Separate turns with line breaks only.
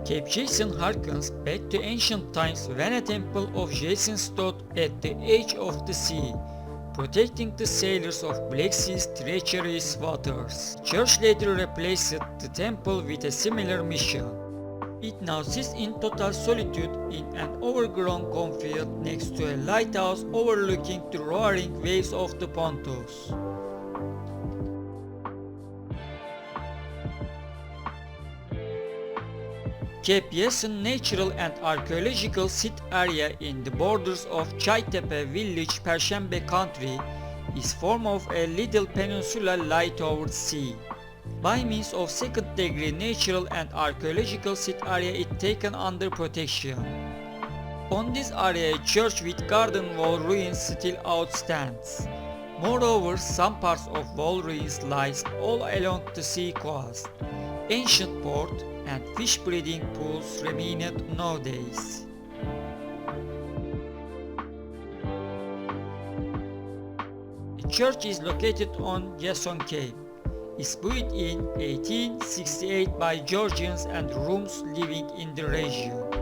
Cape Jason harkens back to ancient times when a temple of Jason stood at the edge of the sea, protecting the sailors of Black Sea's treacherous waters. The church later replaced the temple with a similar mission. It now sits in total solitude in an overgrown cornfield next to a lighthouse overlooking the roaring waves of the Pontus. Cape Jason Natural and Archeological Sit area in the borders of Çaytepe village, Perşembe country, is form of a little peninsula lie towards sea. By means of second-degree natural and archaeological sit area is taken under protection. On this area a church with garden wall ruins still outstands. Moreover, some parts of wall ruins lies all along the sea coast. Ancient port and fish breeding pools remain nowadays. The church is located on Jason Cape. It's built in 1868 by Georgians and Rooms living in the region.